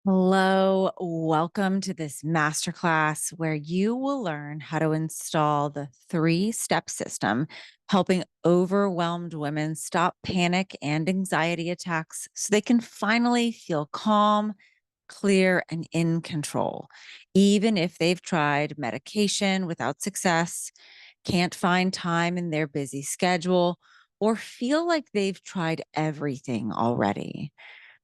Hello, welcome to this masterclass where you will learn how to install the three-step system, helping overwhelmed women stop panic and anxiety attacks so they can finally feel calm, clear, and in control. Even if they've tried medication without success, can't find time in their busy schedule, or feel like they've tried everything already.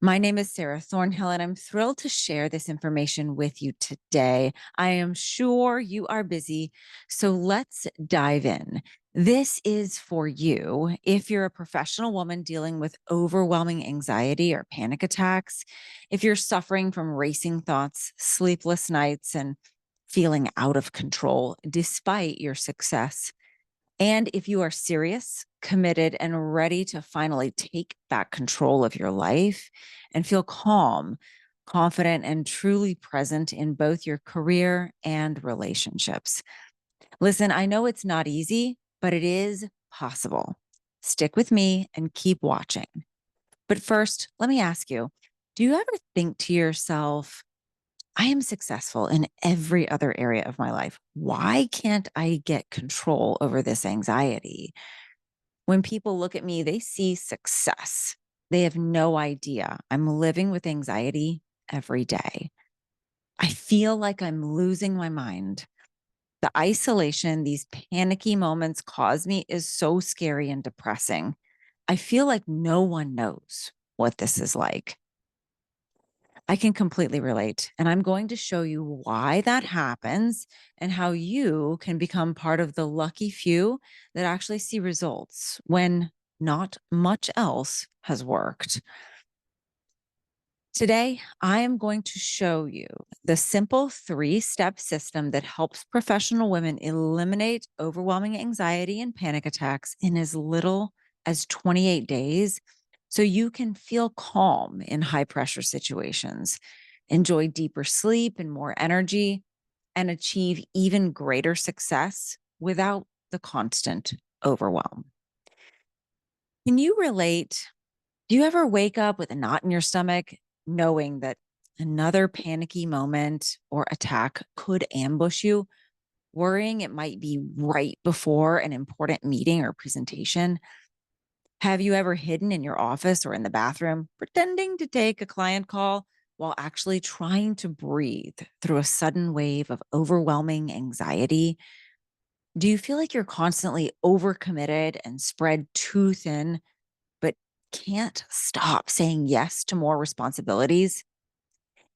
My name is Sara Thornhill, and I'm thrilled to share this information with you today. I am sure you are busy, so let's dive in. This is for you if you're a professional woman dealing with overwhelming anxiety or panic attacks, if you're suffering from racing thoughts, sleepless nights, and feeling out of control despite your success. And if you are serious, committed, and ready to finally take back control of your life and feel calm, confident, and truly present in both your career and relationships. Listen, I know it's not easy, but it is possible. Stick with me and keep watching. But first, let me ask you, do you ever think to yourself, I am successful in every other area of my life. Why can't I get control over this anxiety? When people look at me, they see success. They have no idea I'm living with anxiety every day. I feel like I'm losing my mind. The isolation these panicky moments cause me is so scary and depressing. I feel like no one knows what this is like. I can completely relate. And I'm going to show you why that happens and how you can become part of the lucky few that actually see results when not much else has worked. Today, I am going to show you the simple three-step system that helps professional women eliminate overwhelming anxiety and panic attacks in as little as 28 days so you can feel calm in high pressure situations, enjoy deeper sleep and more energy, and achieve even greater success without the constant overwhelm. Can you relate? Do you ever wake up with a knot in your stomach knowing that another panicky moment or attack could ambush you, worrying it might be right before an important meeting or presentation? Have you ever hidden in your office or in the bathroom, pretending to take a client call while actually trying to breathe through a sudden wave of overwhelming anxiety? Do you feel like you're constantly overcommitted and spread too thin, but can't stop saying yes to more responsibilities?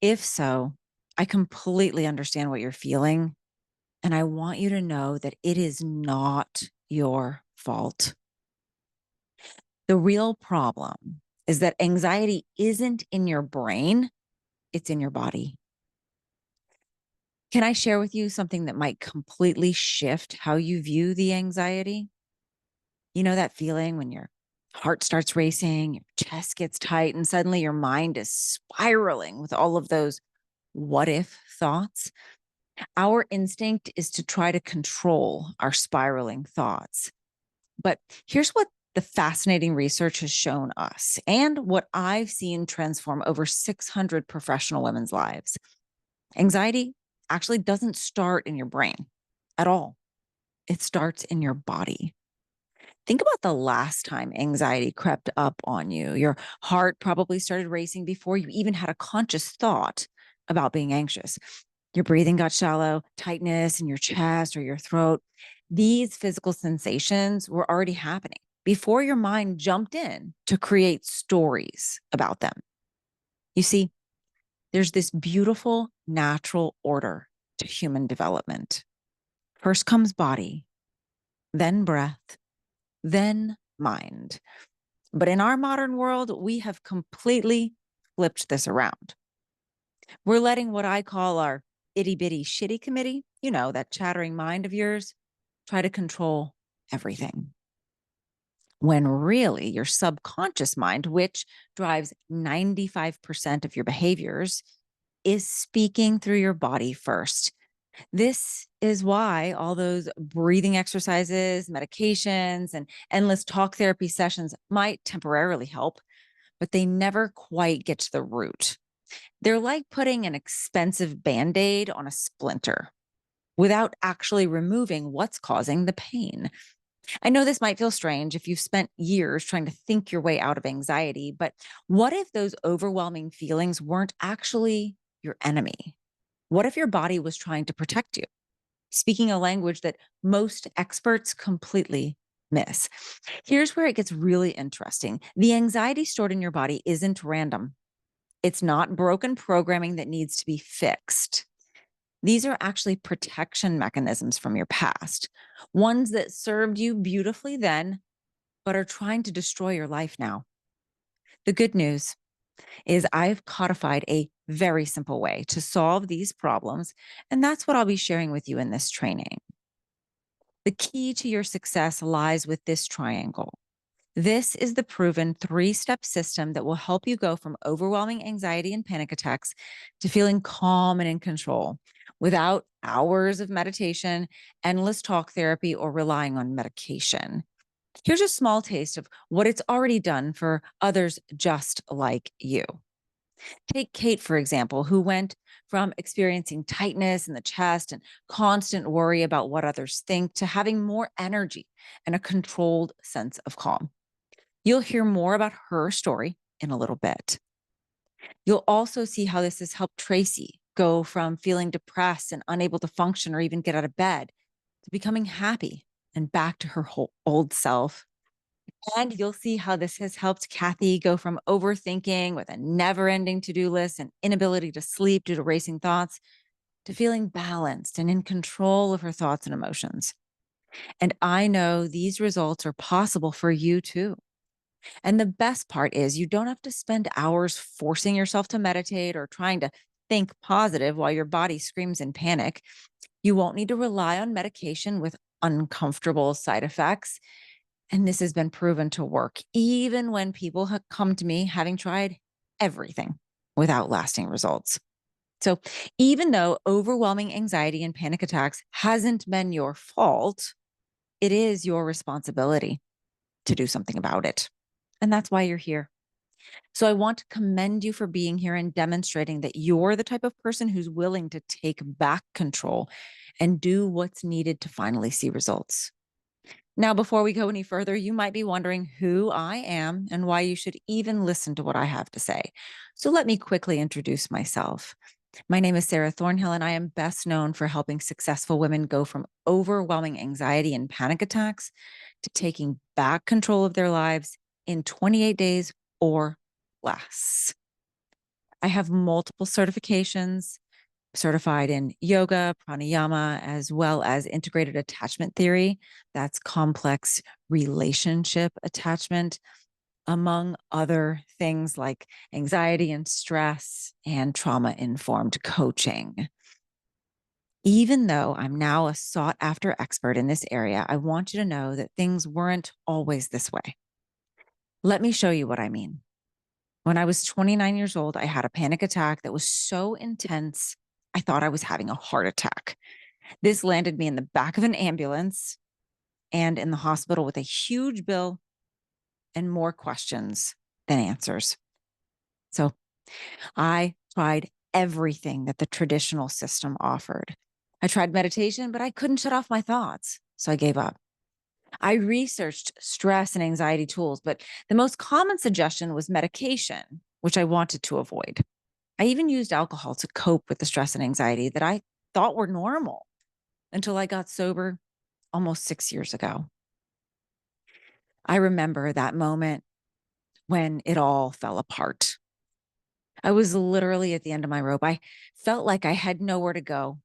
If so, I completely understand what you're feeling. And I want you to know that it is not your fault. The real problem is that anxiety isn't in your brain, it's in your body. Can I share with you something that might completely shift how you view the anxiety? You know that feeling when your heart starts racing, your chest gets tight, and suddenly your mind is spiraling with all of those what if thoughts? Our instinct is to try to control our spiraling thoughts. But here's what the fascinating research has shown us, and what I've seen transform over 600 professional women's lives. Anxiety actually doesn't start in your brain at all, it starts in your body. Think about the last time anxiety crept up on you. Your heart probably started racing before you even had a conscious thought about being anxious. Your breathing got shallow, tightness in your chest or your throat. These physical sensations were already happening before your mind jumped in to create stories about them. You see, there's this beautiful natural order to human development. First comes body, then breath, then mind. But in our modern world, we have completely flipped this around. We're letting what I call our itty bitty shitty committee, that chattering mind of yours, try to control everything. When really your subconscious mind, which drives 95% of your behaviors, is speaking through your body first. This is why all those breathing exercises, medications, and endless talk therapy sessions might temporarily help, but they never quite get to the root. They're like putting an expensive band aid on a splinter without actually removing what's causing the pain. I know this might feel strange if you've spent years trying to think your way out of anxiety, but what if those overwhelming feelings weren't actually your enemy? What if your body was trying to protect you, speaking a language that most experts completely miss? Here's where it gets really interesting. The anxiety stored in your body isn't random. It's not broken programming that needs to be fixed. These are actually protection mechanisms from your past, ones that served you beautifully then, but are trying to destroy your life now. The good news is I've codified a very simple way to solve these problems, and that's what I'll be sharing with you in this training. The key to your success lies with this triangle. This is the proven 3-step system that will help you go from overwhelming anxiety and panic attacks to feeling calm and in control without hours of meditation, endless talk therapy, or relying on medication. Here's a small taste of what it's already done for others just like you. Take Kate, for example, who went from experiencing tightness in the chest and constant worry about what others think to having more energy and a controlled sense of calm. You'll hear more about her story in a little bit. You'll also see how this has helped Tracy go from feeling depressed and unable to function or even get out of bed to becoming happy and back to her whole old self. And you'll see how this has helped Kathy go from overthinking with a never ending to do list and inability to sleep due to racing thoughts to feeling balanced and in control of her thoughts and emotions. And I know these results are possible for you too. And the best part is you don't have to spend hours forcing yourself to meditate or trying to think positive while your body screams in panic. You won't need to rely on medication with uncomfortable side effects. And this has been proven to work, even when people have come to me having tried everything without lasting results. So, even though overwhelming anxiety and panic attacks hasn't been your fault, it is your responsibility to do something about it. And that's why you're here. So I want to commend you for being here and demonstrating that you're the type of person who's willing to take back control and do what's needed to finally see results. Now, before we go any further, you might be wondering who I am and why you should even listen to what I have to say. So let me quickly introduce myself. My name is Sara Thornhill, and I am best known for helping successful women go from overwhelming anxiety and panic attacks to taking back control of their lives in 28 days or less. I have multiple certifications, certified in yoga, pranayama, as well as integrated attachment theory. That's complex relationship attachment, among other things like anxiety and stress and trauma informed coaching. Even though I'm now a sought after expert in this area, I want you to know that things weren't always this way. Let me show you what I mean. When I was 29 years old, I had a panic attack that was so intense, I thought I was having a heart attack. This landed me in the back of an ambulance and in the hospital with a huge bill and more questions than answers. So I tried everything that the traditional system offered. I tried meditation, but I couldn't shut off my thoughts. So I gave up. I researched stress and anxiety tools, but the most common suggestion was medication, which I wanted to avoid. I even used alcohol to cope with the stress and anxiety that I thought were normal until I got sober almost 6 years ago. I remember that moment when it all fell apart. I was literally at the end of my rope. I felt like I had nowhere to go,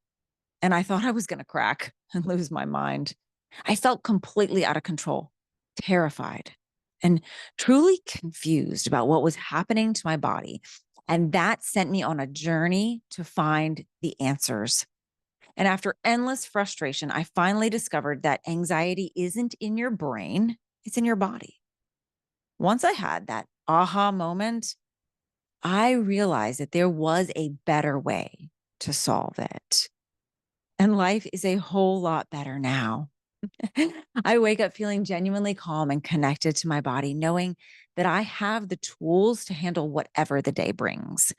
and I thought I was going to crack and lose my mind. I felt completely out of control, terrified, and truly confused about what was happening to my body. And that sent me on a journey to find the answers. And after endless frustration, I finally discovered that anxiety isn't in your brain, it's in your body. Once I had that aha moment, I realized that there was a better way to solve it. And life is a whole lot better now. I wake up feeling genuinely calm and connected to my body, knowing that I have the tools to handle whatever the day brings.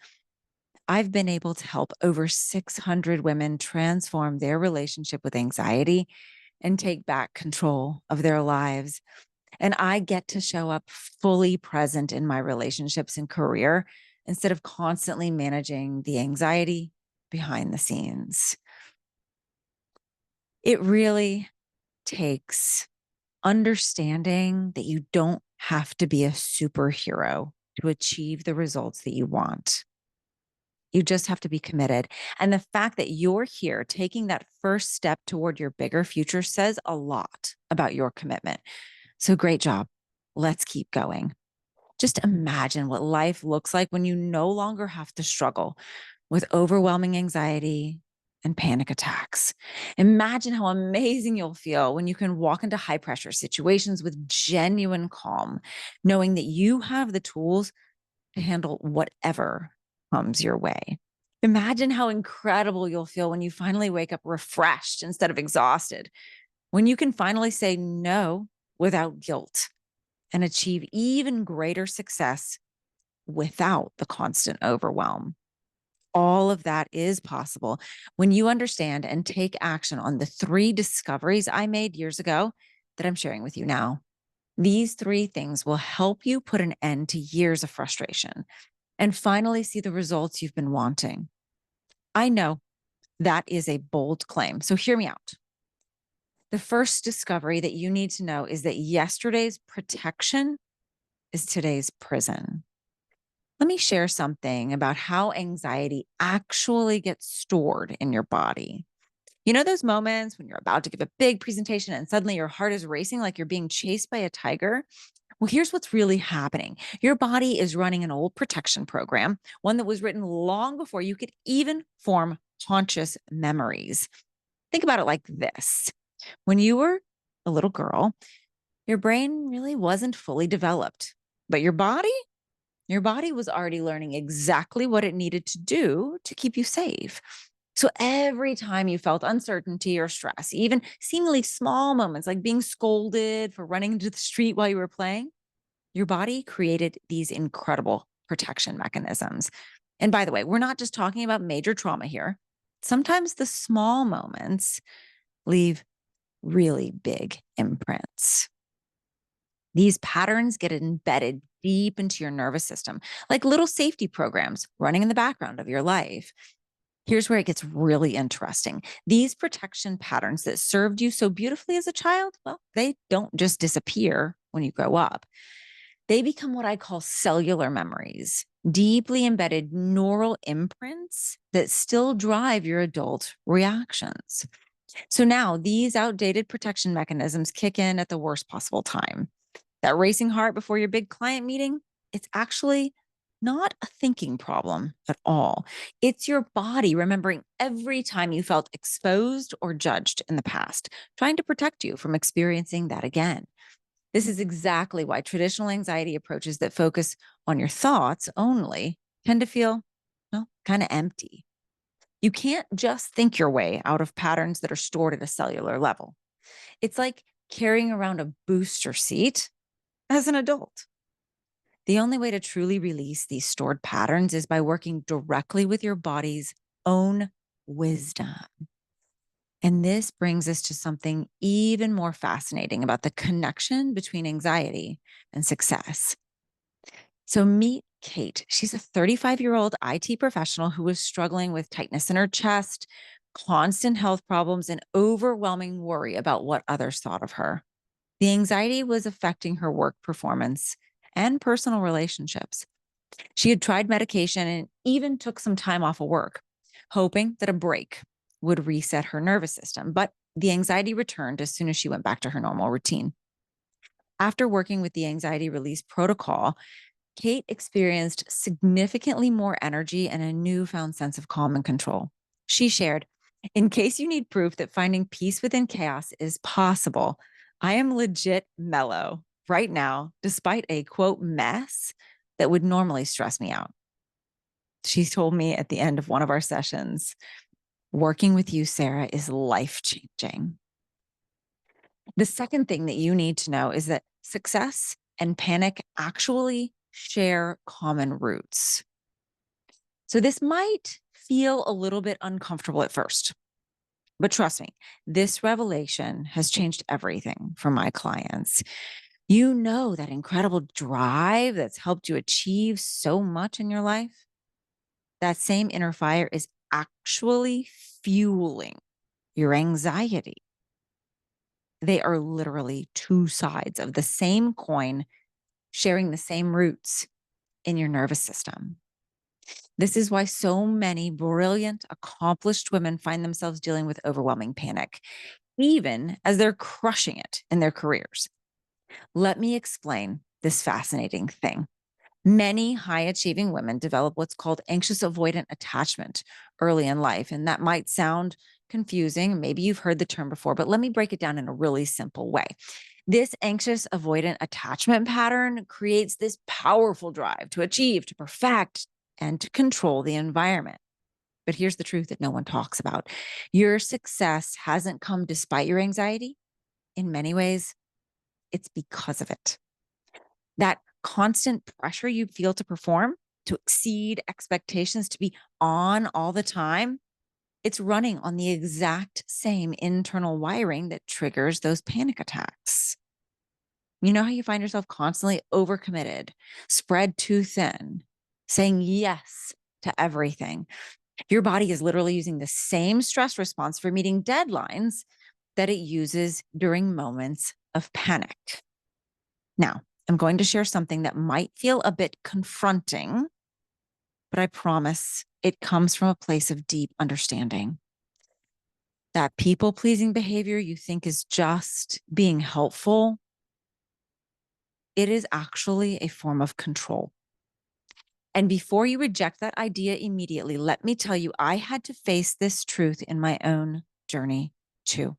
I've been able to help over 600 women transform their relationship with anxiety and take back control of their lives. And I get to show up fully present in my relationships and career instead of constantly managing the anxiety behind the scenes. It really takes understanding that you don't have to be a superhero to achieve the results that you want. You just have to be committed. And the fact that you're here taking that first step toward your bigger future says a lot about your commitment. So great job. Let's keep going. Just imagine what life looks like when you no longer have to struggle with overwhelming anxiety and panic attacks. Imagine how amazing you'll feel when you can walk into high pressure situations with genuine calm, knowing that you have the tools to handle whatever comes your way. Imagine how incredible you'll feel when you finally wake up refreshed instead of exhausted, when you can finally say no without guilt and achieve even greater success without the constant overwhelm. All of that is possible when you understand and take action on the three discoveries I made years ago that I'm sharing with you now. These three things will help you put an end to years of frustration and finally see the results you've been wanting. I know that is a bold claim, so hear me out. The first discovery that you need to know is that yesterday's protection is today's prison. Let me share something about how anxiety actually gets stored in your body. You know, those moments when you're about to give a big presentation and suddenly your heart is racing like you're being chased by a tiger? Well, here's what's really happening. Your body is running an old protection program, one that was written long before you could even form conscious memories. Think about it like this. When you were a little girl, your brain really wasn't fully developed, but your body was already learning exactly what it needed to do to keep you safe. So every time you felt uncertainty or stress, even seemingly small moments like being scolded for running into the street while you were playing, your body created these incredible protection mechanisms. And by the way, we're not just talking about major trauma here. Sometimes the small moments leave really big imprints. These patterns get embedded deep into your nervous system, like little safety programs running in the background of your life. Here's where it gets really interesting. These protection patterns that served you so beautifully as a child, well, they don't just disappear when you grow up. They become what I call cellular memories, deeply embedded neural imprints that still drive your adult reactions. So now these outdated protection mechanisms kick in at the worst possible time. That racing heart before your big client meeting, it's actually not a thinking problem at all. It's your body remembering every time you felt exposed or judged in the past, trying to protect you from experiencing that again. This is exactly why traditional anxiety approaches that focus on your thoughts only tend to feel, well, kind of empty. You can't just think your way out of patterns that are stored at a cellular level. It's like carrying around a booster seat as an adult. The only way to truly release these stored patterns is by working directly with your body's own wisdom. And this brings us to something even more fascinating about the connection between anxiety and success. So, meet Kate. She's a 35-year-old IT professional who was struggling with tightness in her chest, constant health problems, and overwhelming worry about what others thought of her. The anxiety was affecting her work performance and personal relationships. She had tried medication and even took some time off of work, hoping that a break would reset her nervous system. But the anxiety returned as soon as she went back to her normal routine. After working with the anxiety release protocol, Kate experienced significantly more energy and a newfound sense of calm and control. She shared, in case you need proof that finding peace within chaos is possible, I am legit mellow right now, despite a quote mess that would normally stress me out. She told me at the end of one of our sessions, working with you, Sara, is life changing. The second thing that you need to know is that success and panic actually share common roots. So this might feel a little bit uncomfortable at first, but trust me, this revelation has changed everything for my clients. You know, that incredible drive that's helped you achieve so much in your life, that same inner fire is actually fueling your anxiety. They are literally two sides of the same coin, sharing the same roots in your nervous system. This is why so many brilliant, accomplished women find themselves dealing with overwhelming panic, even as they're crushing it in their careers. Let me explain this fascinating thing. Many high achieving women develop what's called anxious avoidant attachment early in life. And that might sound confusing. Maybe you've heard the term before, but let me break it down in a really simple way. This anxious avoidant attachment pattern creates this powerful drive to achieve, to perfect, and to control the environment. But here's the truth that no one talks about: your success hasn't come despite your anxiety. In many ways, it's because of it. That constant pressure you feel to perform, to exceed expectations, to be on all the time, it's running on the exact same internal wiring that triggers those panic attacks. You know how you find yourself constantly overcommitted, spread too thin, saying yes to everything? Your body is literally using the same stress response for meeting deadlines that it uses during moments of panic. Now, I'm going to share something that might feel a bit confronting, but I promise it comes from a place of deep understanding. That people pleasing behavior you think is just being helpful, it is actually a form of control. And before you reject that idea immediately, let me tell you, I had to face this truth in my own journey too.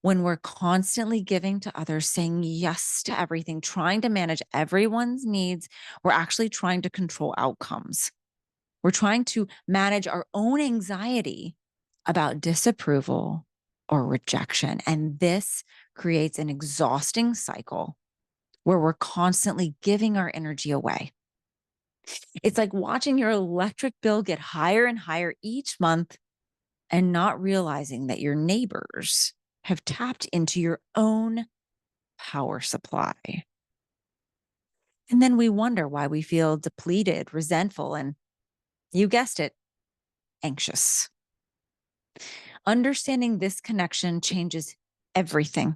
When we're constantly giving to others, saying yes to everything, trying to manage everyone's needs, we're actually trying to control outcomes. We're trying to manage our own anxiety about disapproval or rejection. And this creates an exhausting cycle where we're constantly giving our energy away. It's like watching your electric bill get higher and higher each month and not realizing that your neighbors have tapped into your own power supply. And then we wonder why we feel depleted, resentful, and you guessed it, anxious. Understanding this connection changes everything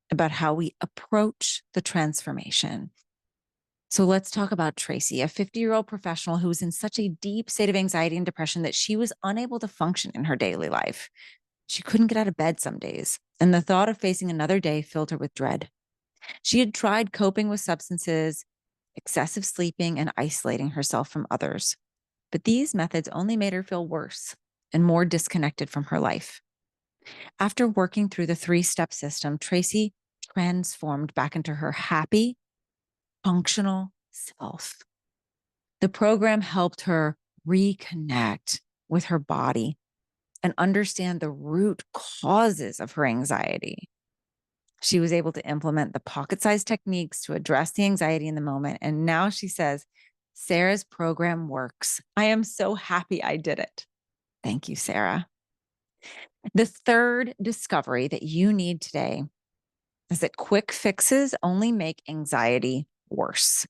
about how we approach the transformation. So let's talk about Tracy, a 50-year-old professional who was in such a deep state of anxiety and depression that she was unable to function in her daily life. She couldn't get out of bed some days, and the thought of facing another day filled her with dread. She had tried coping with substances, excessive sleeping, and isolating herself from others. But these methods only made her feel worse and more disconnected from her life. After working through the three-step system, Tracy transformed back into her happy, functional self. The program helped her reconnect with her body and understand the root causes of her anxiety. She was able to implement the pocket-sized techniques to address the anxiety in the moment. And now she says, Sarah's program works. I am so happy I did it. Thank you, Sarah. The third discovery that you need today is that quick fixes only make anxiety worse.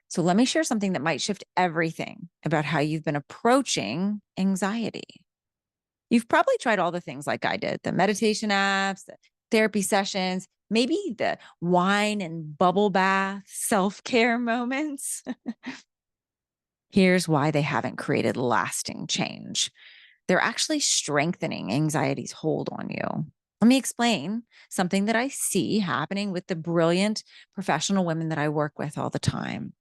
So let me share something that might shift everything about how you've been approaching anxiety. You've probably tried all the things like I did, the meditation apps, the therapy sessions, maybe the wine and bubble bath self-care moments. Here's why they haven't created lasting change. They're actually strengthening anxiety's hold on you. Let me explain something that I see happening with the brilliant professional women that I work with all the time.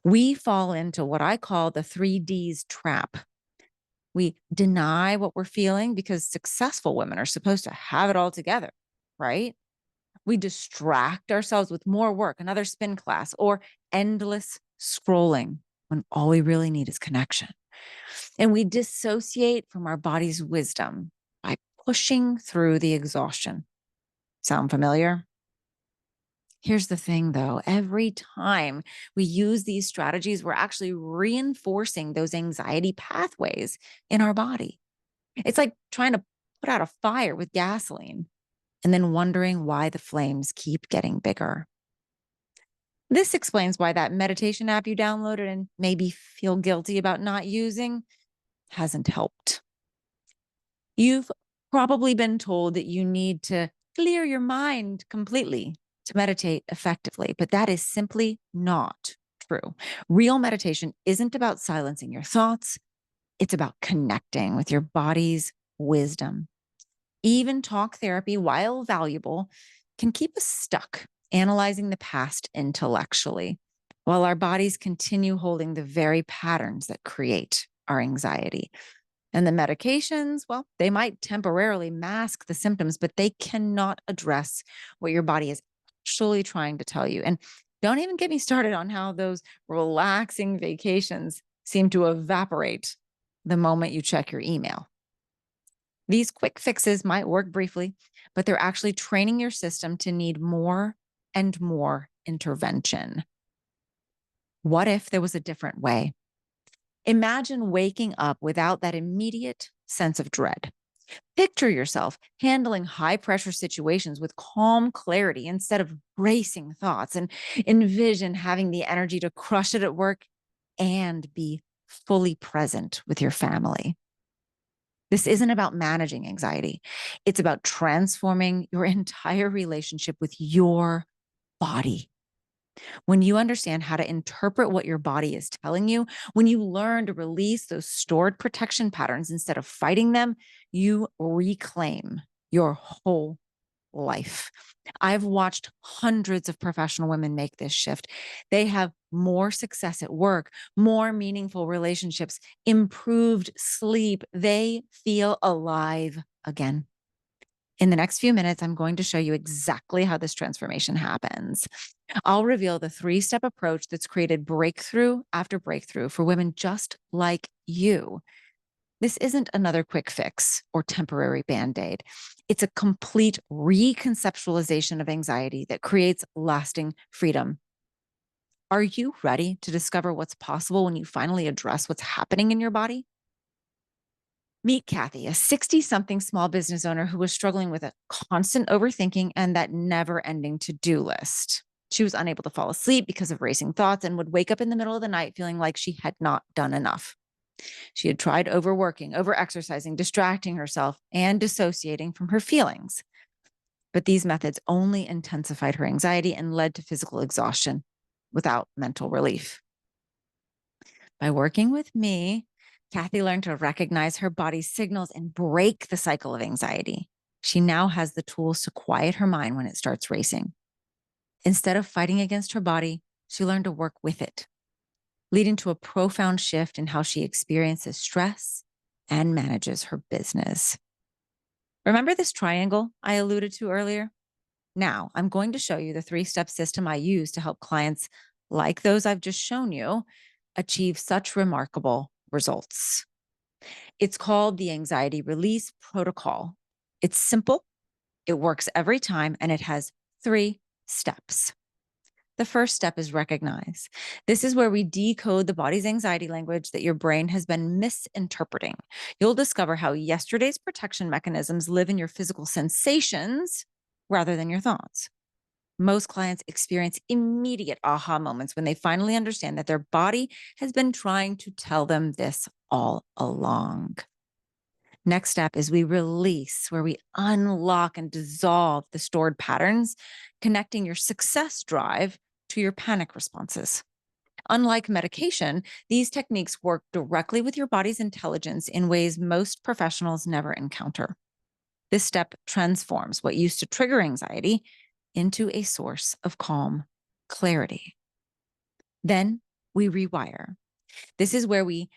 We fall into what I call the 3Ds trap. We deny what we're feeling because successful women are supposed to have it all together, right? We distract ourselves with more work, another spin class, or endless scrolling when all we really need is connection. And we dissociate from our body's wisdom by pushing through the exhaustion. Sound familiar? Here's the thing though, every time we use these strategies, we're actually reinforcing those anxiety pathways in our body. It's like trying to put out a fire with gasoline and then wondering why the flames keep getting bigger. This explains why that meditation app you downloaded and maybe feel guilty about not using hasn't helped. You've probably been told that you need to clear your mind completely to meditate effectively, but that is simply not true. Real meditation isn't about silencing your thoughts, it's about connecting with your body's wisdom. Even talk therapy, while valuable, can keep us stuck analyzing the past intellectually, while our bodies continue holding the very patterns that create our anxiety. And the medications, well, they might temporarily mask the symptoms, but they cannot address what your body is actually trying to tell you. And don't even get me started on how those relaxing vacations seem to evaporate the moment you check your email. These quick fixes might work briefly, but they're actually training your system to need more and more intervention. What if there was a different way? Imagine waking up without that immediate sense of dread. Picture yourself handling high pressure situations with calm clarity instead of racing thoughts, and envision having the energy to crush it at work and be fully present with your family. This isn't about managing anxiety. It's about transforming your entire relationship with your body. When you understand how to interpret what your body is telling you, when you learn to release those stored protection patterns instead of fighting them, you reclaim your whole life. I've watched hundreds of professional women make this shift. They have more success at work, more meaningful relationships, improved sleep. They feel alive again. In the next few minutes, I'm going to show you exactly how this transformation happens. I'll reveal the 3-step approach that's created breakthrough after breakthrough for women just like you. This isn't another quick fix or temporary band aid. It's a complete reconceptualization of anxiety that creates lasting freedom. Are you ready to discover what's possible when you finally address what's happening in your body? Meet Kathy, a 60-something small business owner who was struggling with a constant overthinking and that never ending to do list. She was unable to fall asleep because of racing thoughts and would wake up in the middle of the night feeling like she had not done enough. She had tried overworking, overexercising, distracting herself, and dissociating from her feelings. But these methods only intensified her anxiety and led to physical exhaustion without mental relief. By working with me, Kathy learned to recognize her body's signals and break the cycle of anxiety. She now has the tools to quiet her mind when it starts racing. Instead of fighting against her body, she learned to work with it, leading to a profound shift in how she experiences stress and manages her business. Remember this triangle I alluded to earlier? Now, I'm going to show you the 3-step system I use to help clients like those I've just shown you achieve such remarkable results. It's called the Anxiety Release Protocol. It's simple, it works every time, and it has 3 steps. The first step is recognize. This is where we decode the body's anxiety language that your brain has been misinterpreting. You'll discover how yesterday's protection mechanisms live in your physical sensations rather than your thoughts. Most clients experience immediate aha moments when they finally understand that their body has been trying to tell them this all along. Next step is we release, where we unlock and dissolve the stored patterns, connecting your success drive to your panic responses. Unlike medication, these techniques work directly with your body's intelligence in ways most professionals never encounter. This step transforms what used to trigger anxiety into a source of calm clarity. Then we rewire. This is where we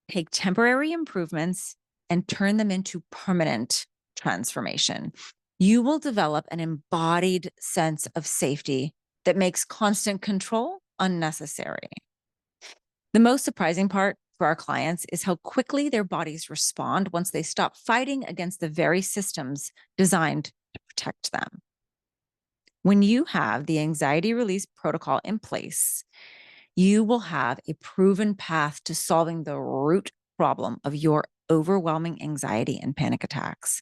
take temporary improvements and turn them into permanent transformation. You will develop an embodied sense of safety that makes constant control unnecessary. The most surprising part for our clients is how quickly their bodies respond once they stop fighting against the very systems designed to protect them. When you have the anxiety release protocol in place, you will have a proven path to solving the root problem of your overwhelming anxiety and panic attacks.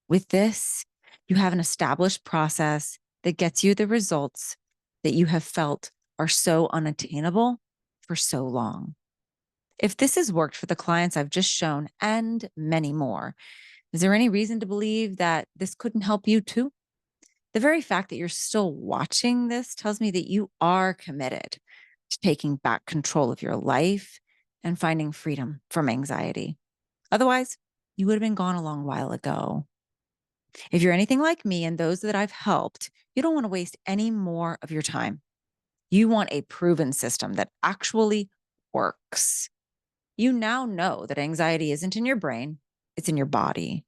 With this, you have an established process that gets you the results that you have felt are so unattainable for so long. If this has worked for the clients I've just shown and many more, is there any reason to believe that this couldn't help you too? The very fact that you're still watching this tells me that you are committed to taking back control of your life and finding freedom from anxiety. Otherwise, you would have been gone a long while ago. If you're anything like me and those that I've helped, you don't want to waste any more of your time. You want a proven system that actually works. You now know that anxiety isn't in your brain, it's in your body.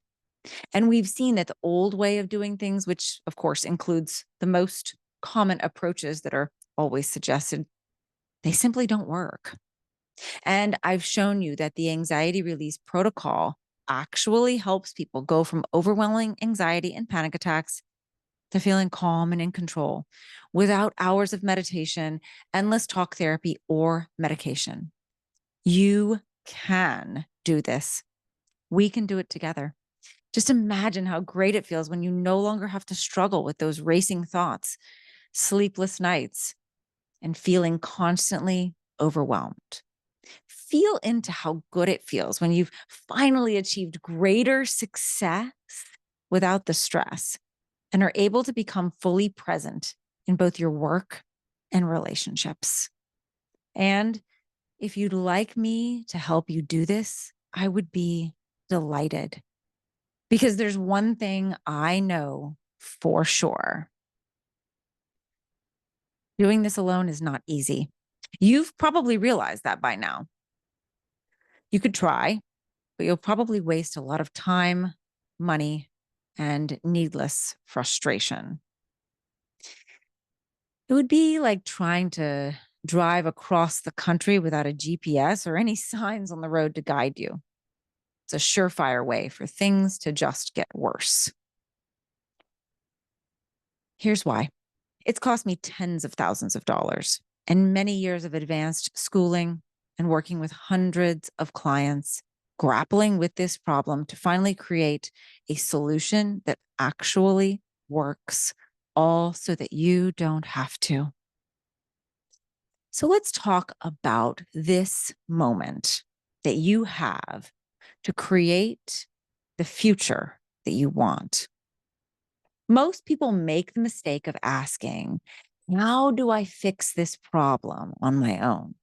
And we've seen that the old way of doing things, which of course includes the most common approaches that are always suggested, they simply don't work. And I've shown you that the anxiety release protocol actually helps people go from overwhelming anxiety and panic attacks to feeling calm and in control without hours of meditation, endless talk therapy, or medication. You can do this. We can do it together. Just imagine how great it feels when you no longer have to struggle with those racing thoughts, sleepless nights, and feeling constantly overwhelmed. Feel into how good it feels when you've finally achieved greater success without the stress and are able to become fully present in both your work and relationships. And if you'd like me to help you do this, I would be delighted. Because there's one thing I know for sure. Doing this alone is not easy. You've probably realized that by now. You could try, but you'll probably waste a lot of time, money, and needless frustration. It would be like trying to drive across the country without a GPS or any signs on the road to guide you. It's a surefire way for things to just get worse. Here's why. It's cost me tens of thousands of dollars and many years of advanced schooling and working with hundreds of clients, grappling with this problem to finally create a solution that actually works, all so that you don't have to. So let's talk about this moment that you have to create the future that you want. Most people make the mistake of asking, how do I fix this problem on my own?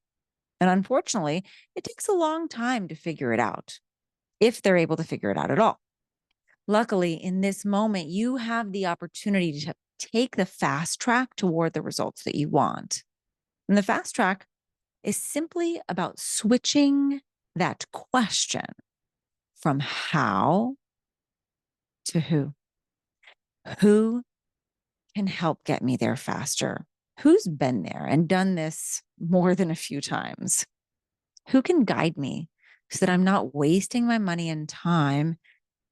And unfortunately, it takes a long time to figure it out, if they're able to figure it out at all. Luckily, in this moment, you have the opportunity to take the fast track toward the results that you want. And the fast track is simply about switching that question from how to who. Who can help get me there faster? Who's been there and done this more than a few times? Who can guide me so that I'm not wasting my money and time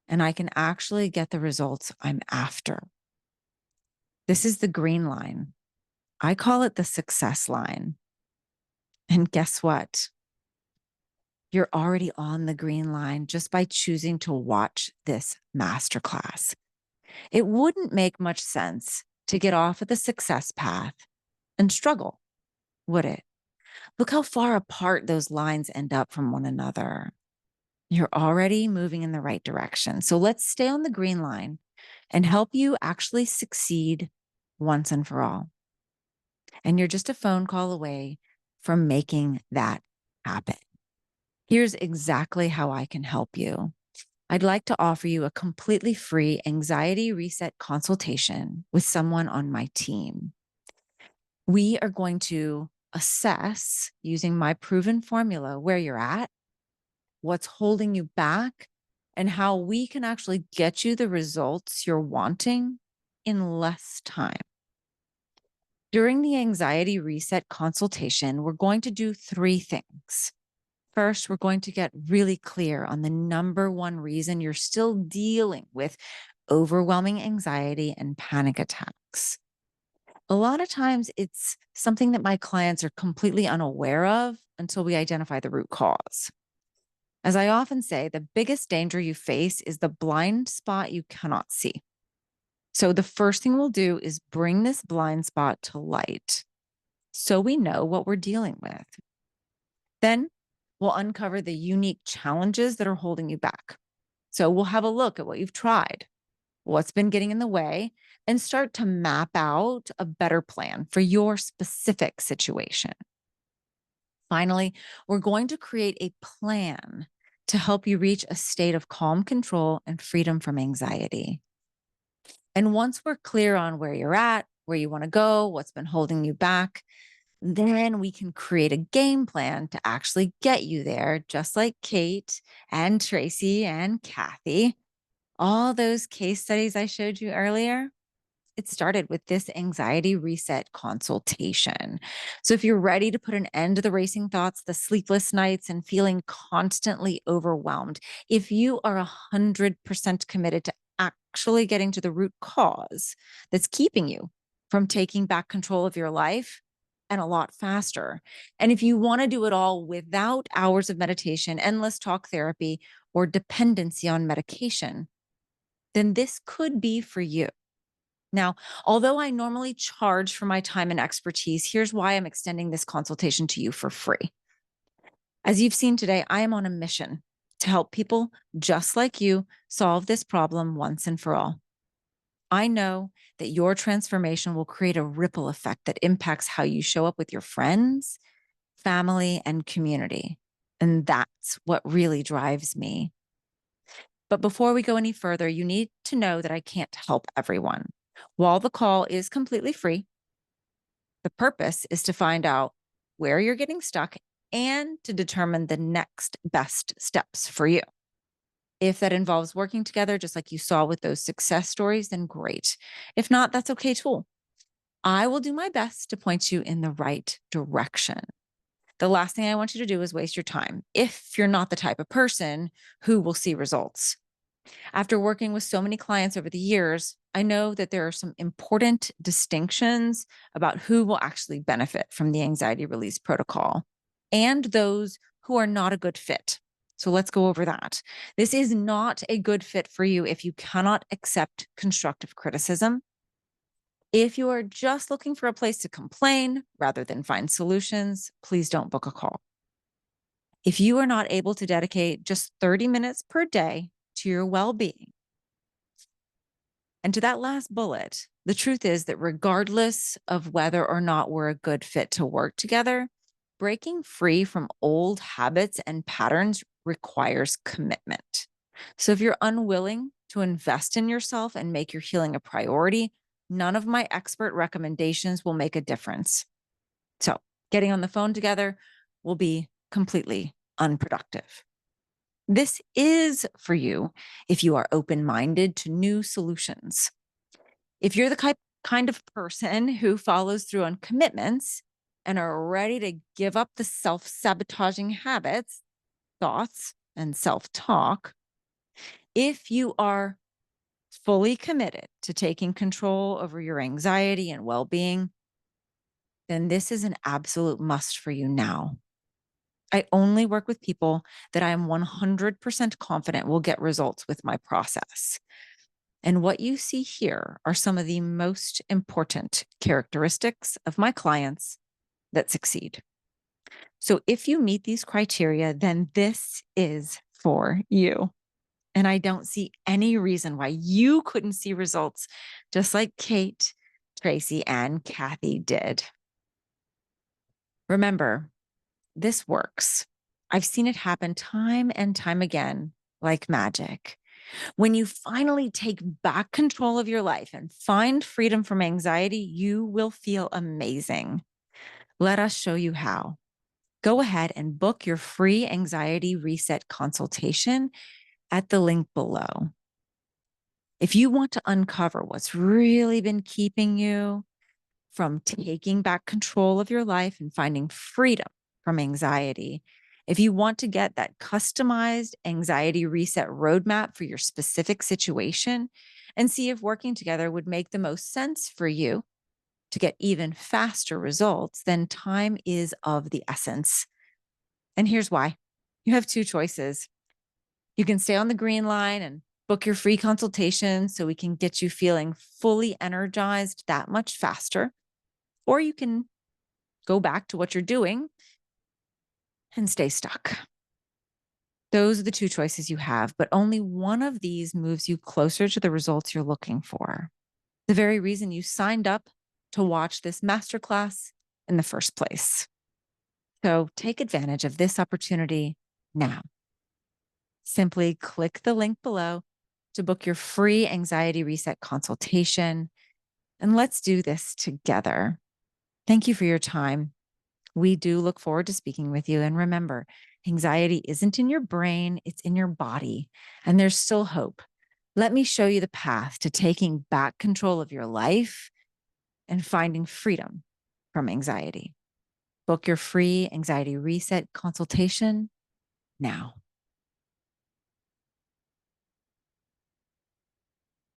and I can actually get the results I'm after? This is the green line. I call it the success line. And guess what? You're already on the green line just by choosing to watch this masterclass. It wouldn't make much sense to get off of the success path and struggle, would it? Look how far apart those lines end up from one another. You're already moving in the right direction. So let's stay on the green line and help you actually succeed once and for all. And you're just a phone call away from making that happen. Here's exactly how I can help you. I'd like to offer you a completely free anxiety reset consultation with someone on my team. We are going to assess using my proven formula where you're at, what's holding you back, and how we can actually get you the results you're wanting in less time. During the anxiety reset consultation, we're going to do three things. First, we're going to get really clear on the number one reason you're still dealing with overwhelming anxiety and panic attacks. A lot of times it's something that my clients are completely unaware of until we identify the root cause. As I often say, the biggest danger you face is the blind spot you cannot see. So the first thing we'll do is bring this blind spot to light so we know what we're dealing with. Then we'll uncover the unique challenges that are holding you back. So we'll have a look at what you've tried, what's been getting in the way, and start to map out a better plan for your specific situation. Finally, we're going to create a plan to help you reach a state of calm control and freedom from anxiety. And once we're clear on where you're at, where you want to go, what's been holding you back, then we can create a game plan to actually get you there, just like Kate and Tracy and Kathy. All those case studies I showed you earlier, it started with this anxiety reset consultation. So if you're ready to put an end to the racing thoughts, the sleepless nights, and feeling constantly overwhelmed, if you are 100% committed to actually getting to the root cause that's keeping you from taking back control of your life and a lot faster, and if you want to do it all without hours of meditation, endless talk therapy, or dependency on medication, then this could be for you. Now, although I normally charge for my time and expertise, here's why I'm extending this consultation to you for free. As you've seen today, I am on a mission to help people just like you solve this problem once and for all. I know that your transformation will create a ripple effect that impacts how you show up with your friends, family, and community. And that's what really drives me. But before we go any further, you need to know that I can't help everyone. While the call is completely free, the purpose is to find out where you're getting stuck and to determine the next best steps for you. If that involves working together, just like you saw with those success stories, then great. If not, that's okay too. I will do my best to point you in the right direction. The last thing I want you to do is waste your time if you're not the type of person who will see results. After working with so many clients over the years, I know that there are some important distinctions about who will actually benefit from the anxiety release protocol and those who are not a good fit. So let's go over that. This is not a good fit for you if you cannot accept constructive criticism. If you are just looking for a place to complain rather than find solutions, please don't book a call. If you are not able to dedicate just 30 minutes per day to your well being, and to that last bullet, the truth is that regardless of whether or not we're a good fit to work together, breaking free from old habits and patterns requires commitment. So if you're unwilling to invest in yourself and make your healing a priority, none of my expert recommendations will make a difference. So getting on the phone together will be completely unproductive. This is for you if you are open minded to new solutions. If you're the kind of person who follows through on commitments and are ready to give up the self sabotaging habits, thoughts, and self talk, if you are fully committed to taking control over your anxiety and well being, then this is an absolute must for you now. I only work with people that I am 100% confident will get results with my process. And what you see here are some of the most important characteristics of my clients that succeed. So if you meet these criteria, then this is for you. And I don't see any reason why you couldn't see results just like Kate, Tracy, and Kathy did. Remember, this works. I've seen it happen time and time again, like magic. When you finally take back control of your life and find freedom from anxiety, you will feel amazing. Let us show you how. Go ahead and book your free anxiety reset consultation at the link below. If you want to uncover what's really been keeping you from taking back control of your life and finding freedom from anxiety, if you want to get that customized anxiety reset roadmap for your specific situation and see if working together would make the most sense for you, to get even faster results, then time is of the essence. And here's why. You have two choices. You can stay on the green line and book your free consultation so we can get you feeling fully energized that much faster. Or you can go back to what you're doing and stay stuck. Those are the two choices you have, but only one of these moves you closer to the results you're looking for. The very reason you signed up to watch this masterclass in the first place. So take advantage of this opportunity now. Simply click the link below to book your free anxiety reset consultation, and let's do this together. Thank you for your time. We do look forward to speaking with you. And remember, anxiety isn't in your brain, it's in your body, and there's still hope. Let me show you the path to taking back control of your life and finding freedom from anxiety. Book your free anxiety reset consultation now.